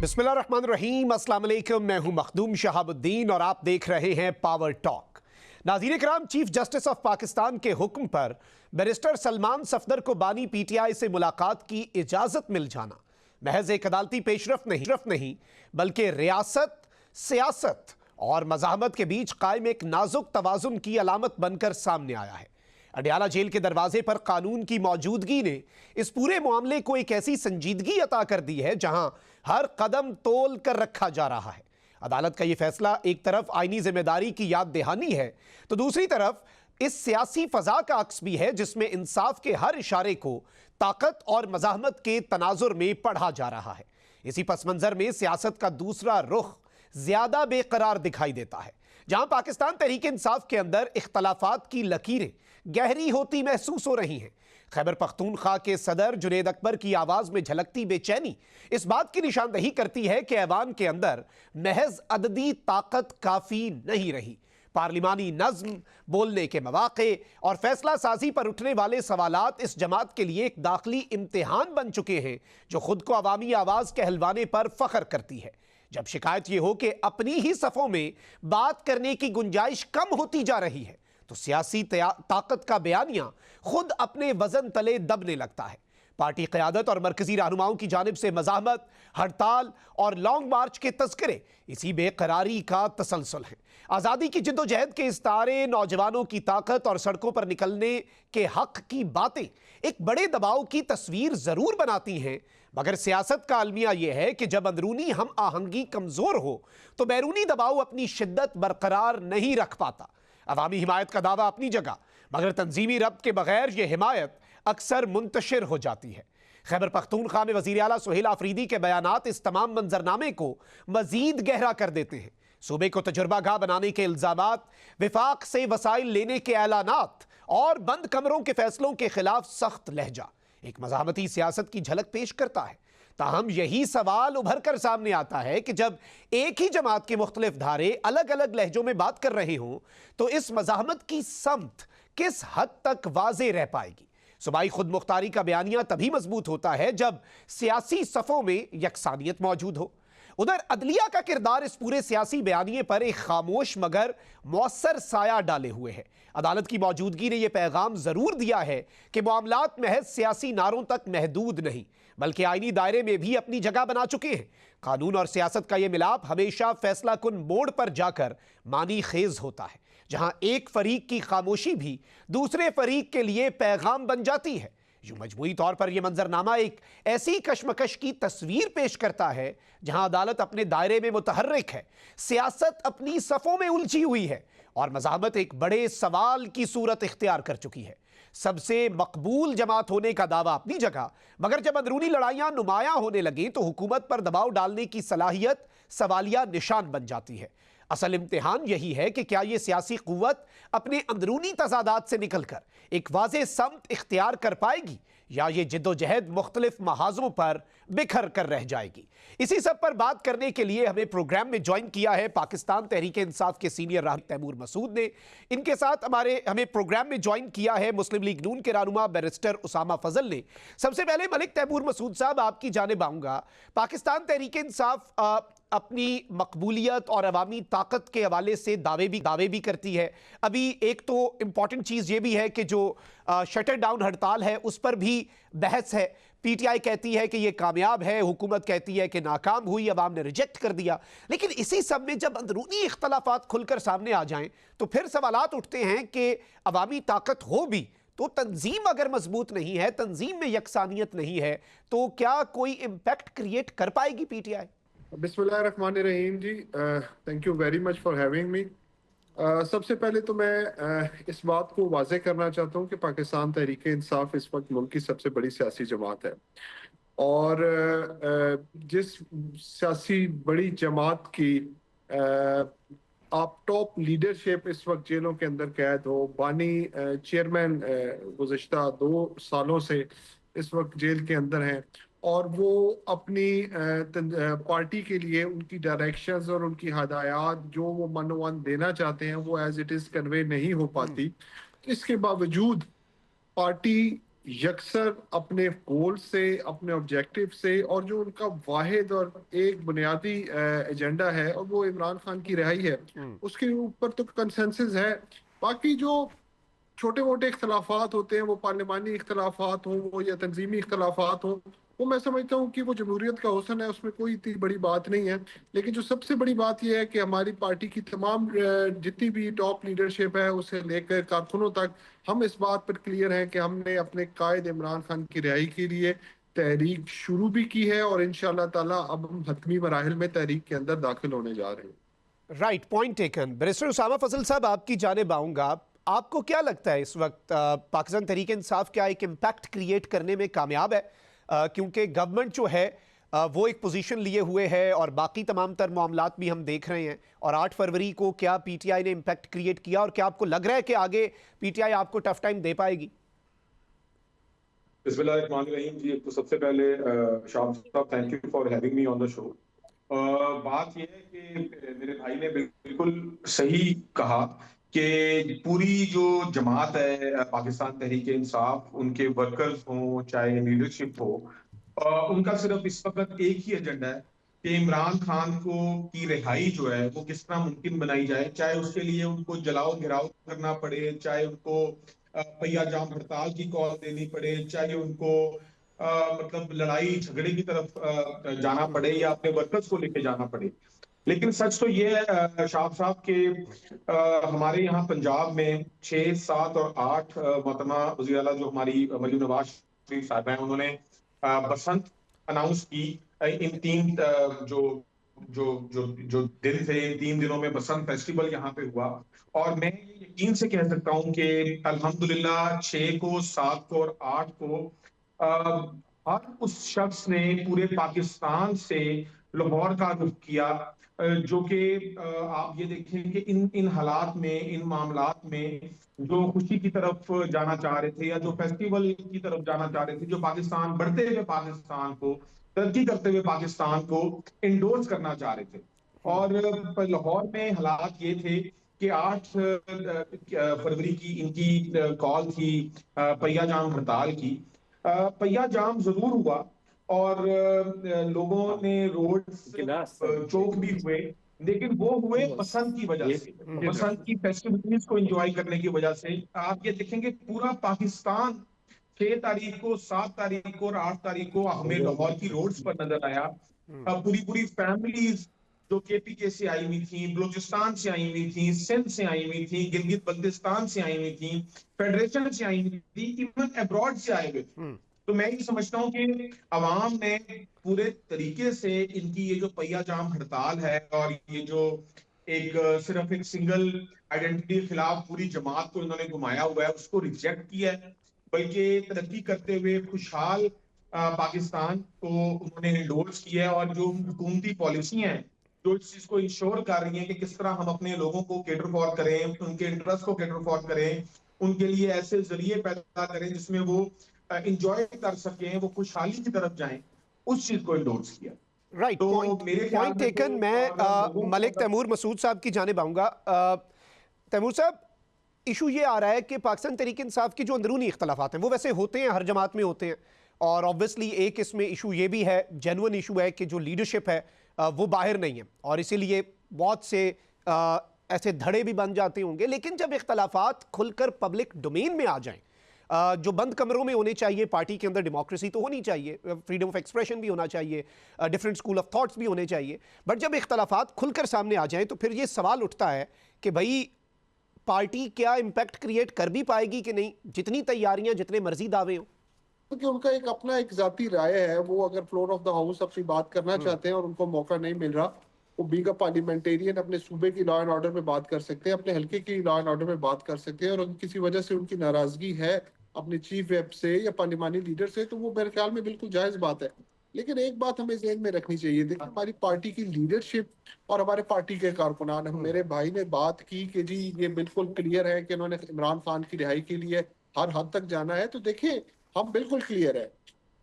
बिस्मिल्लाहिर्रहमानिर्रहीम, अस्सलाम वालेकुम। मैं हूं मखदूम शहाबुद्दीन और आप देख रहे हैं पावर टॉक। नाज़रीन किराम, चीफ जस्टिस ऑफ पाकिस्तान के हुक्म पर बैरिस्टर सलमान सफदर को बानी पीटीआई से मुलाकात की इजाजत मिल जाना महज एक अदालती पेशरफ नहीं बल्कि रियासत, सियासत और मज़ाहमत के बीच कायम एक नाजुक तवाज़ुन की अलामत बनकर सामने आया है। अडयाला जेल के दरवाजे पर कानून की मौजूदगी ने इस पूरे मामले को एक ऐसी संजीदगी अता कर दी है जहां हर कदम तोल कर रखा जा रहा है। अदालत का यह फैसला एक तरफ आईनी जिम्मेदारी की याद दहानी है तो दूसरी तरफ इस सियासी फजा का अक्स भी है जिसमें इंसाफ के हर इशारे को ताकत और मज़ाहमत के तनाजुर में पढ़ा जा रहा है। इसी पसमंजर में सियासत का दूसरा रुख ज्यादा बेकरार दिखाई देता है, जहां पाकिस्तान तहरीक इंसाफ के अंदर इख्तलाफात की लकीरें गहरी होती महसूस हो रही हैं। खैबर पख्तूनख्वा के सदर जुनैद अकबर की आवाज में झलकती बेचैनी इस बात की निशानदही करती है कि ऐवान के अंदर महज अददी ताकत काफी नहीं रही। पार्लिमानी नज्म, बोलने के मौके और फैसला साजी पर उठने वाले सवालात इस जमात के लिए एक दाखिली इम्तिहान बन चुके हैं जो खुद को अवामी आवाज कहलवाने पर फख्र करती है। जब शिकायत यह हो कि अपनी ही सफों में बात करने की गुंजाइश कम होती जा रही है तो सियासी ताकत का बयानिया खुद अपने वजन तले दबने लगता है। पार्टी क़यादत और मरकजी रहनुमाओं की जानिब से मज़ाहमत, हड़ताल और लॉन्ग मार्च के तस्करे इसी बेकरारी का तसलसल है। आज़ादी की जिद्दोजहद के इस तारे, नौजवानों की ताकत और सड़कों पर निकलने के हक की बातें एक बड़े दबाव की तस्वीर ज़रूर बनाती हैं, मगर सियासत का अलमिया यह है कि जब अंदरूनी हम आहंगी कमज़ोर हो तो बैरूनी दबाव अपनी शिद्दत बरकरार नहीं रख पाता। अवामी हिमायत का दावा अपनी जगह, मगर तंजीमी रब्त के बगैर यह हिमायत अक्सर मुंतशिर हो जाती है। खैबर पख्तूनख्वा में वज़ीर आला सुहेल आफरीदी के बयानात इस तमाम मंजरनामे को मजीद गहरा कर देते हैं। सूबे को तजुर्बागाह बनाने के इल्जामात, विफाक से वसाइल लेने के ऐलानात और बंद कमरों के फैसलों के खिलाफ सख्त लहजा एक मज़ाहमती सियासत की झलक पेश करता है। ताहम यही सवाल उभर कर सामने आता है कि जब एक ही जमात के मुख्तलिफ धारे अलग अलग लहजों में बात कर रहे हों तो इस मज़ाहमत की समत किस हद तक वाज़े रह पाएगी। सूबाई खुद मुख्तारी का बयानिया तभी मजबूत होता है जब सियासी सफ़ों में यकसानियत मौजूद हो। उधर अदलिया का किरदार इस पूरे सियासी बयानिए पर एक खामोश मगर मौसर साया डाले हुए है। अदालत की मौजूदगी ने यह पैगाम जरूर दिया है कि मामलात महज सियासी नारों तक महदूद नहीं बल्कि आईनी दायरे में भी अपनी जगह बना चुके हैं। कानून और सियासत का यह मिलाप हमेशा फैसला कुन मोड़ पर जाकर मानी खेज होता है, जहां एक फरीक की खामोशी भी दूसरे फरीक के लिए पैगाम बन जाती है। यूं मजमूई तौर पर यह मंजरनामा एक ऐसी कशमकश की तस्वीर पेश करता है जहां अदालत अपने दायरे में मुतहर्रिक है, सियासत अपनी सफ़ों में उलझी हुई है और मज़ाहमत एक बड़े सवाल की सूरत इख्तियार कर चुकी है। सबसे मकबूल जमात होने का दावा अपनी जगह, मगर जब अंदरूनी लड़ाइयां नुमायां होने लगी तो हुकूमत पर दबाव डालने की सलाहियत सवालिया निशान बन जाती है। असल इम्तिहान यही है कि क्या यह सियासी कुव्वत अपने अंदरूनी तजादात से निकलकर एक वाज़े समत इख्तियार कर पाएगी या ये जिद्दोजहद मुख्तलिफ महाजों पर बिखर कर रह जाएगी। इसी सब पर बात करने के लिए हमें प्रोग्राम में ज्वाइन किया है पाकिस्तान तहरीक इंसाफ के सीनियर रहनुमा तैमूर मसूद ने। इनके साथ हमें प्रोग्राम में ज्वाइन किया है मुस्लिम लीग नून के रहनुमा बैरिस्टर उसामा फजल ने। सबसे पहले मलिक तैमूर मसूद साहब, आपकी जानिब आऊँगा। पाकिस्तान तहरीक इंसाफ अपनी मकबूलियत और अवामी ताकत के हवाले से दावे भी करती है। अभी एक तो इम्पॉर्टेंट चीज़ ये भी है कि जो शटर डाउन हड़ताल है उस पर भी बहस है। पीटीआई कहती है कि ये कामयाब है, हुकूमत कहती है कि नाकाम हुई, अवाम ने रिजेक्ट कर दिया। लेकिन इसी सब में जब अंदरूनी इख्तलाफात खुलकर सामने आ जाएं तो फिर सवालात उठते हैं कि अवामी ताकत हो भी तो तंजीम अगर मजबूत नहीं है, तंजीम में यकसानियत नहीं है, तो क्या कोई इम्पैक्ट क्रिएट कर पाएगी पीटीआई? बिस्मिल्लाहिर्रहमानिर्रहीम जी, thank you very much for having me. सबसे पहले तो मैं इस बात को वाज़े करना चाहता हूँ कि पाकिस्तान तहरीक इंसाफ इस वक्त मुल्क की सबसे बड़ी सियासी जमात है और जिस सियासी बड़ी जमात की आप टॉप लीडरशिप इस वक्त जेलों के अंदर कैद हो, बानी चेयरमैन गुज़िश्ता 2 सालों से इस वक्त जेल के अंदर हैं और वो अपनी पार्टी के लिए उनकी डायरेक्शंस और उनकी हदायत जो वो मनोवन देना चाहते हैं वो एज इट इज़ कन्वे नहीं हो पाती। तो इसके बावजूद पार्टी यकसर अपने गोल से, अपने ऑब्जेक्टिव से, और जो उनका वाहिद और एक बुनियादी एजेंडा है और वो इमरान खान की रिहाई है, उसके ऊपर तो कंसेंसस है। बाकी जो छोटे मोटे इख्तलाफात होते हैं, वो पार्लिमानी इख्तलाफात हों वो या तंजीमी इख्तलाफात हों, वो मैं समझता हूँ कि वो जमहूरियत का हुस्न है, उसमें कोई इतनी बड़ी बात नहीं है। लेकिन जो सबसे बड़ी बात यह है कि हमारी पार्टी की तमाम जितनी भी टॉप लीडरशिप है, उसे लेकर कारकुनों तक, हम इस बात पर क्लियर हैं कि हमने अपने कायद इमरान खान की रिहाई के लिए तहरीक शुरू भी की है, और इंशाअल्लाह ताला अब हम हतमी मराहिल में तहरीक के अंदर दाखिल होने जा रहे हैं। Right, point taken. Barrister Usama Fazal साहब, आपकी जानिब आऊंगा। आपको क्या लगता है इस वक्त पाकिस्तान तहरीक इंसाफ क्या एक इम्पैक्ट क्रिएट करने में कामयाब है? क्योंकि गवर्नमेंट जो है वो एक पोजीशन लिए हुए है और बाकी तमाम तर मामलात भी हम देख रहे हैं। और 8 फरवरी को क्या पीटीआई ने इम्पैक्ट क्रिएट किया, और क्या आपको लग रहा है कि आगे पीटीआई आपको टफ टाइम दे पाएगी? बिस्मिल्लाहिर्रहमानिर्रहीम जी। एक तो सबसे पहले शाह साहब, thank you for having me on the show. बात यह है कि मेरे भाई ने बिल्कुल सही कहा कि पूरी जो जमात है पाकिस्तान तहरीक इंसाफ, उनके वर्कर्स हों चाहे लीडरशिप हो, उनका सिर्फ इस वक्त एक ही एजेंडा है कि इमरान खान को की रिहाई जो है वो किस तरह मुमकिन बनाई जाए, चाहे उसके लिए उनको जलाओ घिराव करना पड़े, चाहे उनको पहिया जाम हड़ताल की कॉल देनी पड़े, चाहे उनको मतलब लड़ाई झगड़े की तरफ जाना पड़े या अपने वर्कर्स को लेके जाना पड़े। लेकिन सच तो ये है शाह साहब के हमारे यहाँ पंजाब में 6, 7 और 8 मोहतरमा वज़ीर आला जो हमारी मरीम नवाज शरीफ साहब हैं, उन्होंने बसंत अनाउंस की। इन 3 जो जो जो जो दिन थे, इन 3 दिनों में बसंत फेस्टिवल यहाँ पे हुआ। और मैं ये यकीन से कह सकता हूँ कि अल्हम्दुलिल्लाह 6 को, 7 को और 8 को हर उस शख्स ने पूरे पाकिस्तान से लाहौर का रुख किया, जो कि आप ये देखें कि इन इन हालात में, इन मामलात में जो खुशी की तरफ जाना चाह रहे थे या जो फेस्टिवल की तरफ जाना चाह रहे थे, जो पाकिस्तान, बढ़ते हुए पाकिस्तान को, तरक्की करते हुए पाकिस्तान को इंडोर्स करना चाह रहे थे। और लाहौर में हालात ये थे कि 8 फरवरी की इनकी कॉल थी पहिया जाम हड़ताल की। पहिया जाम जरूर हुआ और लोगों ने रोड चौक भी हुए, लेकिन वो हुए बसंत की वजह से, बसंत की फेस्टिविटीज को एंजॉय करने की वजह से। आप ये देखेंगे पूरा पाकिस्तान 6 तारीख को, 7 तारीख को और 8 तारीख को हमें लाहौर की रोड्स पर नजर आया। पूरी पूरी फैमिलीज जो केपीके से आई हुई थी, बलूचिस्तान से आई हुई थी, सिंध से आई हुई थी, गिलगित बल्तिस्तान से आई हुई थी, फेडरेशन से आई हुई थी, इवन अब्रॉड से आए हुए थे। तो मैं ये समझता हूँ कि अवाम ने पूरे तरीके से इनकी ये जो पहिया जाम हड़ताल है और ये जो एक सिर्फ एक सिंगल आइडेंटिटी के खिलाफ पूरी जमात को इन्होंने घुमाया हुआ है, उसको रिजेक्ट किया है। बल्कि तरक्की करते हुए खुशहाल पाकिस्तान को उन्होंने इंडोर्स किया है। और जो हुकूमती पॉलिसी हैं जो इस चीज को इंश्योर कर रही हैं कि किस तरह हम अपने लोगों को केटर फॉर करें, उनके इंटरेस्ट को केटर फॉर करें, उनके लिए ऐसे जरिए पैदा करें जिसमें वो इंजॉय कर सकें, वो खुशहाली की तरफ जाएं, उस चीज को इंडोर्स किया। राइट, तो मेरे ख्याल पॉइंट में टेकन। तो मैं मलिक तैमूर मसूद साहब की जानिब आऊंगा। तैमूर साहब, इशू ये आ रहा है कि पाकिस्तान तहरीक इंसाफ की जो अंदरूनी इख्तलाफात हैं वो वैसे होते हैं, हर जमात में होते हैं। और ऑब्वियसली एक इसमें इशू ये भी है, जेन्युइन इशू है, कि जो लीडरशिप है वो बाहर नहीं है, और इसीलिए बहुत से ऐसे धड़े भी बन जाते होंगे। लेकिन जब इख्तलाफात खुलकर पब्लिक डोमेन में आ जाएं, जो बंद कमरों में होने चाहिए, पार्टी के अंदर डेमोक्रेसी तो होनी चाहिए, फ्रीडम ऑफ एक्सप्रेशन भी होना चाहिए, डिफरेंट स्कूल ऑफ थॉट्स भी होने चाहिए, बट जब इख्तलाफात खुलकर सामने आ जाएं तो फिर ये सवाल उठता है कि भाई पार्टी क्या इम्पैक्ट क्रिएट कर भी पाएगी कि नहीं, जितनी तैयारियां, जितने मर्जी दावे हों। क्योंकि उनका एक अपना एक जाती राय है, वो अगर फ्लोर ऑफ द हाउस अपनी बात करना चाहते हैं और उनको मौका नहीं मिल रहा, वो बीइंग अ पार्लियामेंटेरियन अपने सूबे की लॉ एंड ऑर्डर में बात कर सकते हैं, अपने हल्के की लॉ एंड ऑर्डर में बात कर सकते हैं। और अगर किसी वजह से उनकी नाराजगी है अपने चीफ व्हिप से या पार्लिमानी लीडर से, तो वो मेरे ख्याल में बिल्कुल जायज बात है। लेकिन एक बात हमें ज़हन में रखनी चाहिए, देखिए हमारी पार्टी की लीडरशिप और हमारे पार्टी के कारकुनान, मेरे भाई ने बात की कि जी ये बिल्कुल क्लियर है कि उन्होंने इमरान खान की रिहाई के लिए हर हद तक जाना है। तो देखिए हम बिल्कुल क्लियर है,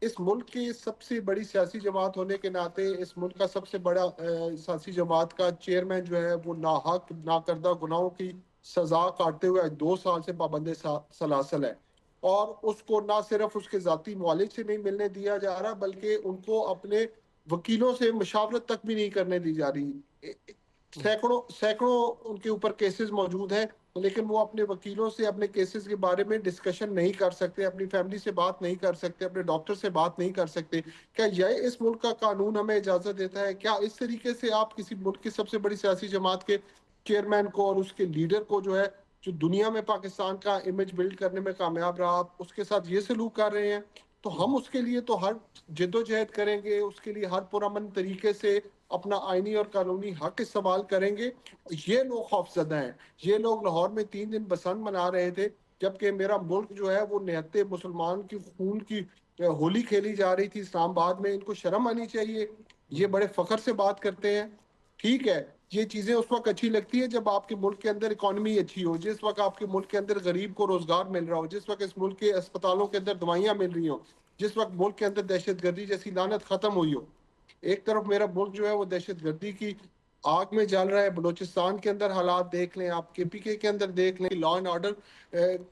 इस मुल्क की सबसे बड़ी सियासी जमात होने के नाते, इस मुल्क का सबसे बड़ा सियासी जमात का चेयरमैन जो है वो नाहक नाकर्दा गुनाहों की सजा काटते हुए 2 साल से पाबंद सलासल है। और उसको ना सिर्फ उसके जाती मालिक से नहीं मिलने दिया जा रहा, बल्कि उनको अपने वकीलों से मशावरत तक भी नहीं करने दी जा रही। सैकड़ों सैकड़ों उनके ऊपर केसेस मौजूद हैं, लेकिन वो अपने वकीलों से अपने केसेस के बारे में डिस्कशन नहीं कर सकते, अपनी फैमिली से बात नहीं कर सकते, अपने डॉक्टर से बात नहीं कर सकते। क्या यह इस मुल्क का कानून हमें इजाजत देता है? क्या इस तरीके से आप किसी मुल्क की सबसे बड़ी सियासी जमात के चेयरमैन को और उसके लीडर को, जो है, जो दुनिया में पाकिस्तान का इमेज बिल्ड करने में कामयाब रहा, आप उसके साथ ये सलूक कर रहे हैं? तो हम उसके लिए तो हर जिद्दोजहद करेंगे, उसके लिए हर पुरअमन तरीके से अपना आईनी और कानूनी हक इस्तेमाल करेंगे। ये लोग खौफजदा हैं। ये लोग लाहौर में 3 दिन बसंत मना रहे थे, जबकि मेरा मुल्क जो है वो निहत्ते मुसलमान की खून की होली खेली जा रही थी इस्लामाबाद में। इनको शर्म आनी चाहिए। ये बड़े फख्र से बात करते हैं। ठीक है, ये चीजें उस वक्त अच्छी लगती है जब आपके मुल्क के अंदर इकोनॉमी अच्छी हो, जिस वक्त आपके मुल्क के अंदर गरीब को रोजगार मिल रहा हो, जिस वक्त इस मुल्क के अस्पतालों के अंदर दवाइयां मिल रही हो, जिस वक्त मुल्क के अंदर दहशतगर्दी जैसी लानत खत्म हुई हो। एक तरफ मेरा मुल्क जो है वो दहशतगर्दी की आग में जल रहा है। बलूचिस्तान के अंदर हालात देख लें, आप केपीके के अंदर देख लें, लॉ एंड ऑर्डर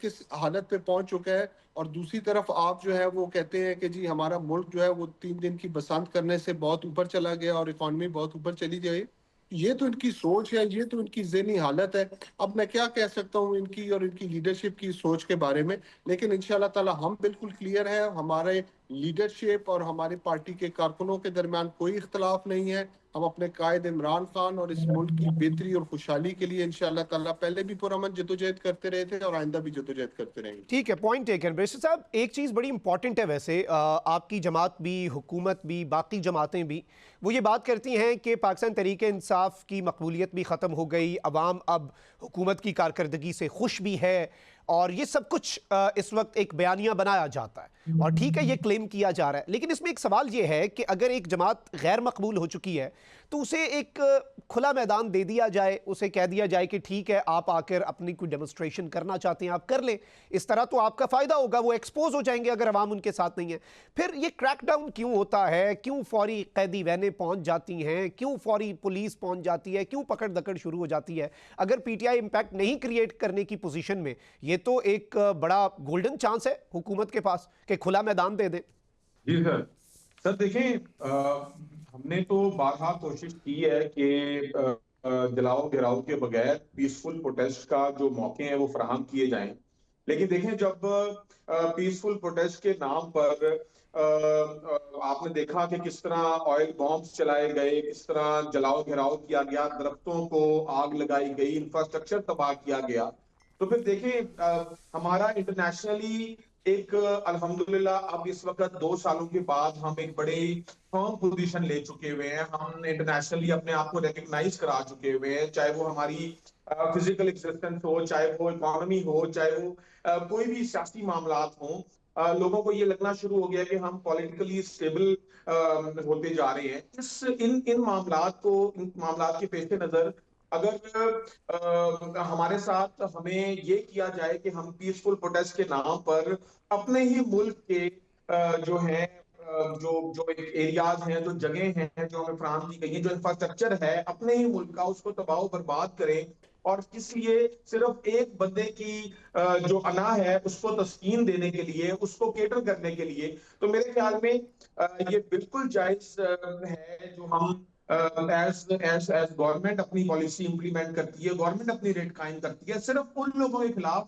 किस हालत पे पहुंच चुका है। और दूसरी तरफ आप जो है वो कहते हैं कि जी हमारा मुल्क जो है वो 3 दिन की बसंत करने से बहुत ऊपर चला गया और इकॉनमी बहुत ऊपर चली गई। ये तो इनकी सोच है, ये तो इनकी ज़हनी हालत है। अब मैं क्या कह सकता हूँ इनकी और इनकी लीडरशिप की सोच के बारे में, लेकिन इंशाल्लाह ताला हम बिल्कुल क्लियर है। हमारे लीडरशिप और हमारी पार्टी के कारकुनों के दरमियान कोई इख्तलाफ नहीं है। हम अपने कायद इमरान खान और इस मुल्क की बेहतरी और खुशहाली के लिए इंशाल्लाह ताला पहले भी पुरअमन जद्दोजहद करते रहे थे और आइंदा भी जद्दोजहद करते रहेंगे। ठीक है, पॉइंट टेकन। बैरिस्टर साहब, एक चीज़ बड़ी इंपॉर्टेंट है वैसे, आपकी जमात भी, हुकूमत भी, बाकी जमातें भी, वो ये बात करती हैं कि पाकिस्तान तहरीक इंसाफ की मकबूलियत भी ख़त्म हो गई, अवाम अब हुकूमत की कारकर्दगी से खुश भी है, और ये सब कुछ इस वक्त एक बयानिया बनाया जाता है और ठीक है, ये क्लेम किया जा रहा है। लेकिन इसमें एक सवाल ये है कि अगर एक जमात गैर मकबूल हो चुकी है तो उसे एक खुला मैदान दे दिया जाए, उसे कह दिया जाए कि ठीक है, आप आकर अपनी कोई डेमोन्स्ट्रेशन करना चाहते हैं आप कर लें, इस तरह तो आपका फ़ायदा होगा, वो एक्सपोज हो जाएंगे अगर अवाम उनके साथ नहीं है। फिर ये क्रैकडाउन क्यों होता है? क्यों फौरी कैदी वैनें पहुंच जाती हैं? क्यों फौरी पुलिस पहुंच जाती है? क्यों पकड़ दकड़ शुरू हो जाती है? अगर पीटीआई इम्पैक्ट नहीं क्रिएट करने की पोजीशन में, ये तो एक बड़ा गोल्डन चांस है हुकूमत के पास कि खुला मैदान दे दे। जी सर। सर देखें, हमने तो बारहा कोशिश की है कि जलाओ गिराओ के बगैर पीसफुल प्रोटेस्ट का जो मौके हैं वो फराहम किए जाएं। लेकिन देखें, जब पीसफुल प्रोटेस्ट के नाम पर आपने देखा कि किस तरह ऑयल बॉम्ब्स चलाए गए, किस तरह जलाओ घिराओ किया गया, दरख्तों को आग लगाई गई, इंफ्रास्ट्रक्चर तबाह किया गया, तो फिर देखें हमारा इंटरनेशनली एक अल्हम्दुलिल्लाह अब इस वक्त 2 सालों के बाद हम एक बड़े फर्म पोजीशन ले चुके हुए हैं। हम इंटरनेशनली अपने आप को रिकग्नाइज करा चुके हुए हैं, चाहे वो हमारी फिजिकल एग्जिस्टेंस हो, चाहे वो इकोनॉमी हो, चाहे वो कोई भी सियासी मामलात हो। लोगों को ये लगना शुरू हो गया कि हम पॉलिटिकली स्टेबल होते जा रहे हैं। इस इन मामलात के पेश नजर अगर हमारे साथ हमें ये किया जाए कि हम पीसफुल प्रोटेस्ट के नाम पर अपने ही मुल्क के जो है जो जो एक एरियाज हैं, जो जगह हैं जो हमें फराहम की गई हैं, जो इंफ्रास्ट्रक्चर है अपने ही मुल्क का, उसको तबाह बर्बाद करें और इसलिए सिर्फ एक बंदे की जो अना है उसको तस्कीन देने के लिए, उसको केटर करने के लिए, तो मेरे ख्याल में ये बिल्कुल जायज है जो हम एज एज एज गवर्नमेंट अपनी पॉलिसी इंप्लीमेंट करती है, गवर्नमेंट अपनी रेट कायम करती है सिर्फ उन लोगों के खिलाफ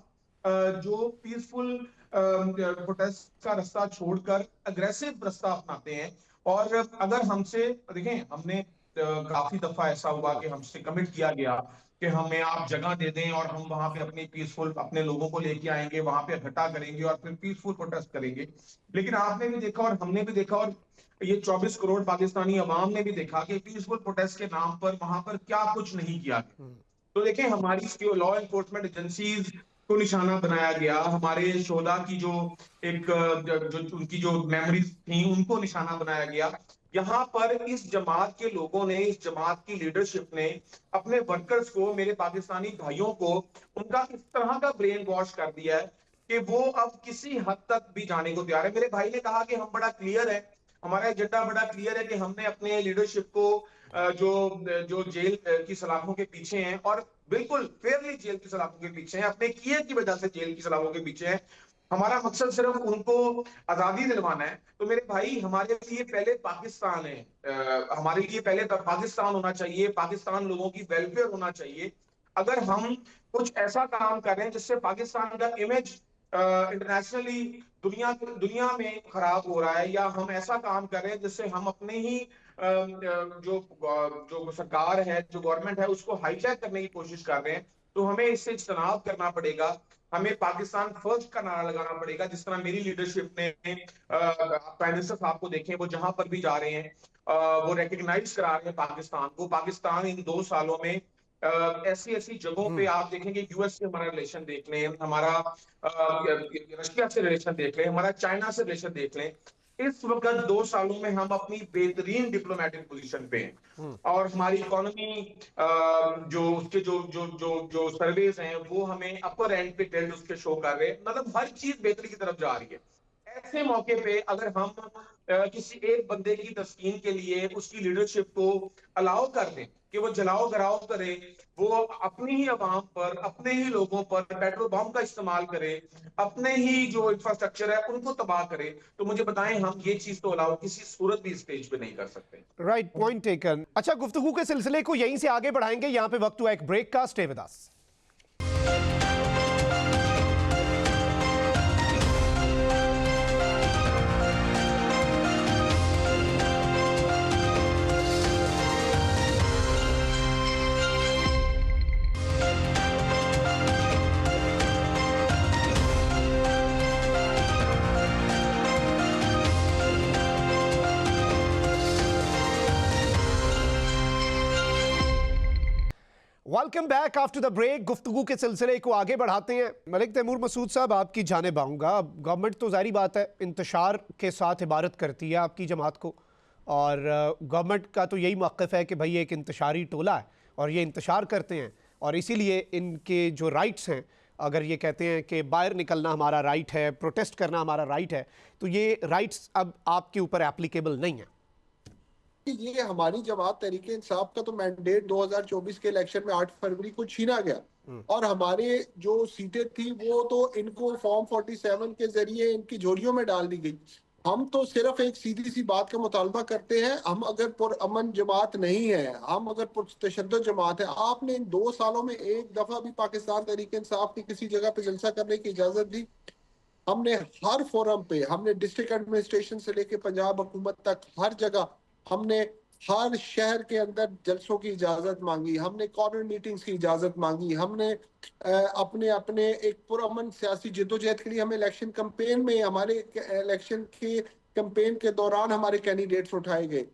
जो पीसफुल प्रोटेस्ट का रास्ता छोड़कर अग्रेसिव रास्ता अपनाते हैं। और अगर हमसे देखें, हमने काफी दफा ऐसा हुआ कि हमसे कमिट किया गया कि हमें आप जगह दे दें और हम वहां पे अपनी पीसफुल अपने लोगों को लेके आएंगे, वहां पे इकट्ठा करेंगे और फिर पीसफुल प्रोटेस्ट करेंगे। लेकिन आपने भी देखा और हमने भी देखा और ये 24 करोड़ पाकिस्तानी अवाम ने भी देखा कि पीसफुल प्रोटेस्ट के नाम पर वहां पर क्या कुछ नहीं किया गया। तो देखें, हमारी लॉ एनफोर्समेंट एजेंसीज को निशाना बनाया गया, हमारे शोधा की जो एक जो उनकी जो मेमोरीज थी उनको निशाना बनाया गया। यहाँ पर इस जमात के लोगों ने, इस जमात की लीडरशिप ने अपने वर्कर्स को, मेरे पाकिस्तानी भाइयों को, उनका इस तरह का ब्रेन वॉश कर दिया है कि वो अब किसी हद तक भी जाने को तैयार है। मेरे भाई ने कहा कि हम बड़ा क्लियर है, हमारा एजेंडा बड़ा क्लियर है कि हमने अपने लीडरशिप को जो जो जेल की सलाखों के पीछे हैं और बिल्कुल फेयरली जेल की सलाखों के पीछे हैं, अपने किए की वजह से जेल की सलाखों के पीछे हैं, हमारा मकसद सिर्फ उनको आजादी दिलवाना है। तो मेरे भाई, हमारे लिए पहले पाकिस्तान है, हमारे लिए पहले पाकिस्तान होना चाहिए, पाकिस्तान लोगों की वेलफेयर होना चाहिए। अगर हम कुछ ऐसा काम कर रहे हैं जिससे पाकिस्तान का इमेज इंटरनेशनली दुनिया दुनिया में खराब हो रहा है, या हम ऐसा काम कर रहे हैं जिससे हम अपने ही जो जो सरकार है, जो गवर्नमेंट है, उसको हाईजैक करने की कोशिश कर रहे हैं, तो हमें इससे इज्तनाब करना पड़ेगा। हमें पाकिस्तान फर्स्ट का नारा लगाना पड़ेगा, जिस तरह मेरी लीडरशिप ने प्राइम मिनिस्टर साहब को देखें, वो जहां पर भी जा रहे हैं वो रिकग्नाइज करा रहे हैं पाकिस्तान को। पाकिस्तान इन 2 सालों में ऐसी ऐसी जगहों पे आप देखेंगे, यूएस से हमारा रिलेशन देख लें, हमारा रशिया से रिलेशन देख लें, हमारा चाइना से रिलेशन देख लें। इस वक्त 2 सालों में हम अपनी बेहतरीन डिप्लोमेटिक पोजीशन पे हैं, और हमारी इकोनॉमी जो उसके जो जो जो जो सर्वेज हैं वो हमें अपर एंड पे टिल्ट उसके शो कर रहे हैं। मतलब हर चीज बेहतरी की तरफ जा रही है। ऐसे मौके पे अगर हम किसी एक बंदे की तस्कीन के लिए उसकी लीडरशिप को अलाउ कर दें कि वो जलाओ घराओ करे, वो अपनी ही आवाम पर, अपने ही लोगों पर पेट्रोल बम का इस्तेमाल करे, अपने ही जो इंफ्रास्ट्रक्चर है उनको तबाह करे, तो मुझे बताएं, हम ये चीज तो अलाउ किसी सूरत भी स्टेज पे नहीं कर सकते। Right, point taken. अच्छा, गुफ्तगू के सिलसिले को यहीं से आगे बढ़ाएंगे, यहां पे वक्त हुआ एक ब्रेक का। Stay with us. Welcome back after the break. गुफ्तगू के सिलसिले को आगे बढ़ाते हैं। मलिक तैमूर मसूद साहब, आपकी जानिब आऊँगा। गवर्नमेंट तो जाहिर बात है इंतशार के साथ इबारत करती है आपकी जमात को, और गवर्नमेंट का तो यही मौक़िफ़ है कि भाई एक इंतशारी टोला है और ये इंतशार करते हैं, और इसीलिए इनके जो राइट्स हैं, अगर ये कहते हैं कि बाहर निकलना हमारा राइट है, प्रोटेस्ट करना हमारा राइट है, तो ये राइट्स अब आपके ऊपर एप्लीकेबल नहीं है। ये हमारी जमात तहरीके इंसाफ का तो मैंडेट 2024 के इलेक्शन में 8 फरवरी को छीना गया, और हमारे जो सीटें थी वो तो इनको फॉर्म 47 के जरिए इनकी झोलियों में डाल दी गई। हम तो सिर्फ एक सीधी सी बात का मुतालबा करते हैं, हम अगर पुरअमन जमात नहीं है, हम अगर पुरतशद्दुद जमात है। आपने इन 2 सालों में एक दफा भी पाकिस्तान तहरीके इंसाफ की किसी जगह पे जलसा करने की इजाजत दी? हमने हर फोरम पे, हमने डिस्ट्रिक्ट एडमिनिस्ट्रेशन से लेके पंजाब हुकूमत तक हर जगह, हमने हर शहर के अंदर जलसों की इजाजत मांगी, हमने कॉर्नर मीटिंग्स की इजाजत मांगी, हमने अपने अपने एक पुरअमन सियासी जिद्दोजहद के लिए हमें इलेक्शन कैंपेन में, हमारे इलेक्शन के कैंपेन के दौरान हमारे कैंडिडेट्स उठाए गए।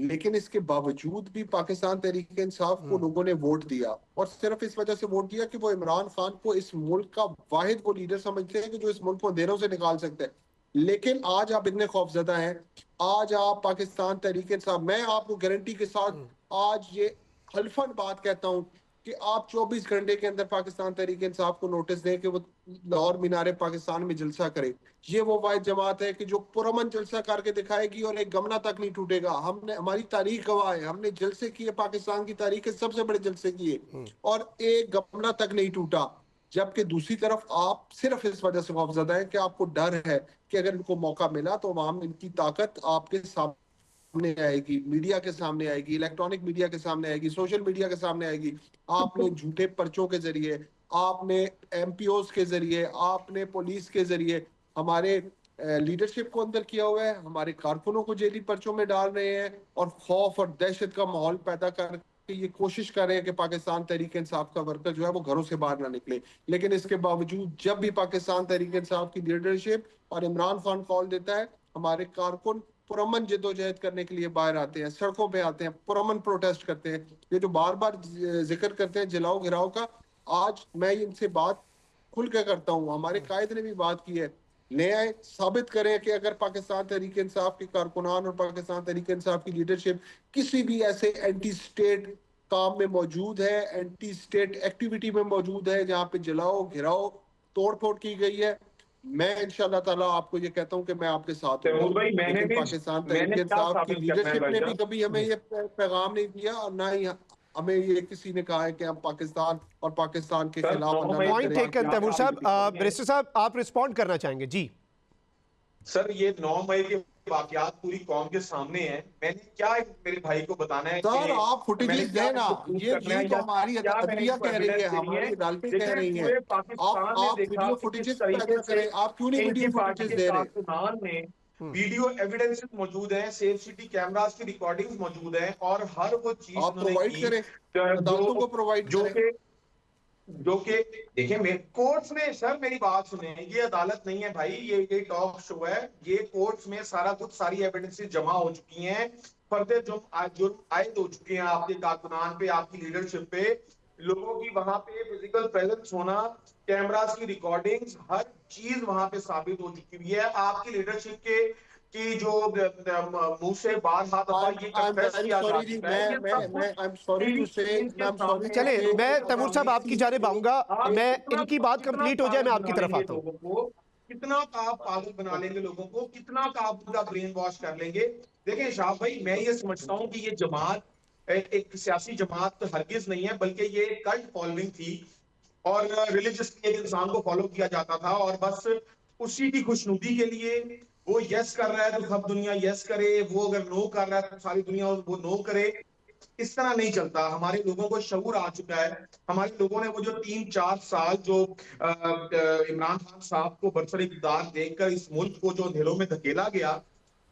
लेकिन इसके बावजूद भी पाकिस्तान तहरीक इंसाफ को लोगों ने वोट दिया, और सिर्फ इस वजह से वोट दिया कि वो इमरान खान को इस मुल्क का वाहिद वो लीडर समझते हैं कि जो इस मुल्क को अंधेरों से निकाल सकते हैं। लेकिन आज आप इतने खौफजदा हैं, आज आप पाकिस्तान तहरीक इंसाफ, मैं आपको गारंटी के साथ आज ये हल्फन बात कहता हूं कि आप 24 घंटे के अंदर पाकिस्तान तहरीक इंसाफ को नोटिस दें कि वो लाहौर मीनारे पाकिस्तान में जलसा करे। ये वो वाहिद जमात है कि जो पुरअमन जलसा करके दिखाएगी और एक गमला तक नहीं टूटेगा। हमने, हमारी तारीख गवाह है, हमने जलसे किए, पाकिस्तान की तारीख के सबसे बड़े जलसे किए और एक गमला तक नहीं टूटा। जबकि दूसरी तरफ आप सिर्फ इस वजह से खौफजदा है कि आपको डर है कि अगर इनको मौका मिला तो अवाम इनकी ताकत आपके सामने आएगी, मीडिया के सामने आएगी, इलेक्ट्रॉनिक मीडिया के सामने आएगी, सोशल मीडिया के सामने आएगी। आपने झूठे पर्चों के जरिए, आपने एमपीओस के जरिए, आपने पुलिस के जरिए हमारे लीडरशिप को अंदर किया हुआ है, हमारे कारकुनों को जेली पर्चों में डाल रहे हैं और खौफ और दहशत का माहौल पैदा कर ये कोशिश कर रहे हैं कि पाकिस्तान तहरीक इंसाफ का वर्कर जो है वो घरों से बाहर ना निकले। लेकिन इसके बावजूद जब भी पाकिस्तान तहरीक इंसाफ की लीडरशिप और इमरान खान कॉल देता है, हमारे कारकुन पुरअमन जद्दोजहद करने के लिए बाहर आते हैं, सड़कों पे आते हैं, पुरअमन प्रोटेस्ट करते हैं। ये जो बार बार जिक्र करते हैं जलाओ गिराओ का, आज मैं इनसे बात खुल के करता हूँ, हमारे कायद ने भी बात की है, ले आए, साबित करें कि अगर पाकिस्तान तहरीक इंसाफ के कारकुनान और पाकिस्तान तहरीक इंसाफ की लीडरशिप किसी भी ऐसे एंटी स्टेट काम में मौजूद है, एंटी स्टेट एक्टिविटी में मौजूद है जहां पे जलाओ घिराओ तोड़ फोड़ की गई है, मैं इंशाल्लाह ताला आपको ये कहता हूं कि मैं आपके साथ हूं। लेकिन पाकिस्तान तहरीक इंसाफ की लीडरशिप ने भी कभी हमें ये पैगाम नहीं दिया और ना ही हमें ये किसी ने कहा है कि हम पाकिस्तान और पाकिस्तान के सर, खिलाफ 9 अन्ना मई नहीं पॉइंट करेंगे। टेकन तैमूर साहब। बैरिस्टर साहब आप रिस्पॉन्ड करना चाहेंगे? जी सर, ये 9 मई के वाकयात पूरी कौम के सामने हैं। मैंने क्या मेरे भाई को बताना है सर कि आप मैंने फुटेजेस क्या देना, इनको प्रूव करना ये है, तो या हमारी क्या मैंने अदलिया इनको कह रही एविडेंस है, देनी है? हमारी अदालतें कह देखिए, रही हैं। पूरे पाकिस्तान ने आप देखा वीडियो कि किस फुटेजेस तरीके पैदा से करें, आप क्यों नहीं इनकी वीडियो पार्टी फुटेजेस के दे रहे? कारकुनान ने वीडियो एविडेंस मौजूद है, सेफ सिटी कैमरास की रिकॉर्डिंग मौजूद है, और हर वो चीज आप उन्होंने प्रोवाइड की करें, अदालतों को जो प्रोवाइड जो करें। कि जो कि देखिए, मेरे कोर्ट्स में, सर मेरी बात सुने, ये अदालत नहीं है भाई, ये टॉक शो है। ये कोर्ट्स में सारा कुछ, सारी एविडेंसेस जमा हो चुकी हैं, फर्दर जो आयद हो चुके हैं आपके कारकुनान पे, आपकी लीडरशिप पे, लोगों की वहां पे फिजिकल प्रेजेंस होना, कैमरास की रिकॉर्डिंग्स, हर चीज वहां पे साबित हो चुकी हुई है। आपकी लीडरशिप के की जो मुंह से बार हाथ दफा ये आई एम कन्फेस वेरी किया जा सॉरी जी, चुका है, ये सब कुछ I am sorry to TV से, स्क्रीन मैं के एम सॉरी सामने टू है, चले, से, मैं लोगों के तैमूर साहब सामने। आपकी जानिब आऊंगा। आप मैं कितना इनकी बात कितना कंप्लीट हो जाए, मैं पागल आपकी बना तरफ लेंगे आता हूँ। लोगों को, कितना का आप पागल बना लेंगे लोगों को, कितना का आप उनका ब्रेन वॉश कर लेंगे। देखें शाह भाई, मैं ये समझता हूं कि ये जमात एक सियासी जमात तो हरगिज नहीं है, बल्कि ये कल्ट फॉलोइंग थी, और रिलीजियसली एक इंसान को फॉलो किया जाता था, और बस उसी की खुशनुदी के लिए वो यस कर रहा है तो सब दुनिया यस करे, वो अगर नो कर रहा है तो सारी दुनिया वो नो करे। इस तरह नहीं चलता। हमारे लोगों को शऊर आ चुका है। हमारे लोगों ने वो जो 3-4 साल जो इमरान खान साहब को बरसर इक़्तिदार देखकर इस मुल्क को जो अंधेरों में धकेला गया,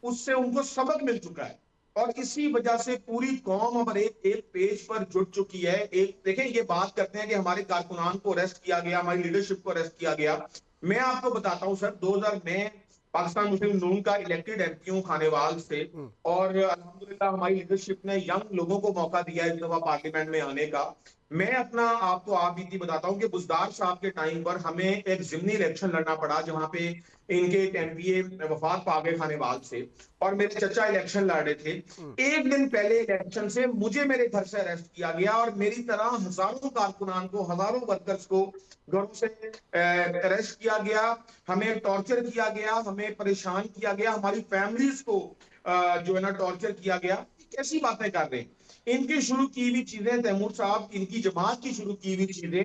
उससे उनको सबक मिल चुका है, और इसी वजह से पूरी कौम अब एक एक पेज पर जुट चुकी है। एक देखें, ये बात करते हैं कि हमारे कारकुनान को अरेस्ट किया गया, हमारी लीडरशिप को अरेस्ट किया गया। मैं आपको बताता हूं सर, 2000 में पाकिस्तान मुस्लिम नून का इलेक्टेड एमपी हूं खानेवाल से, और अल्हम्दुलिल्लाह हमारी लीडरशिप ने यंग लोगों को मौका दिया इस दफा पार्लियामेंट में आने का। मैं अपना आपको आप बीती बताता हूं कि बुजदार साहब के टाइम पर हमें एक जिमनी इलेक्शन लड़ना पड़ा, जहां पे इनके एक एमपीए वफात पा गए खानेवाल से, और मेरे चचा इलेक्शन लड़ रहे थे। एक दिन पहले इलेक्शन से मुझे मेरे घर से अरेस्ट किया गया, और मेरी तरह हजारों कारकुनान को, हजारों वर्कर्स को घरों से अरेस्ट किया गया, हमें टॉर्चर किया गया, हमें परेशान किया गया, हमारी फैमिलीज को जो है ना टॉर्चर किया गया। कैसी बातें कर रहे हैं? इनकी शुरू की हुई चीजें, तैमूर साहब, इनकी जमात की शुरू की हुई चीजें,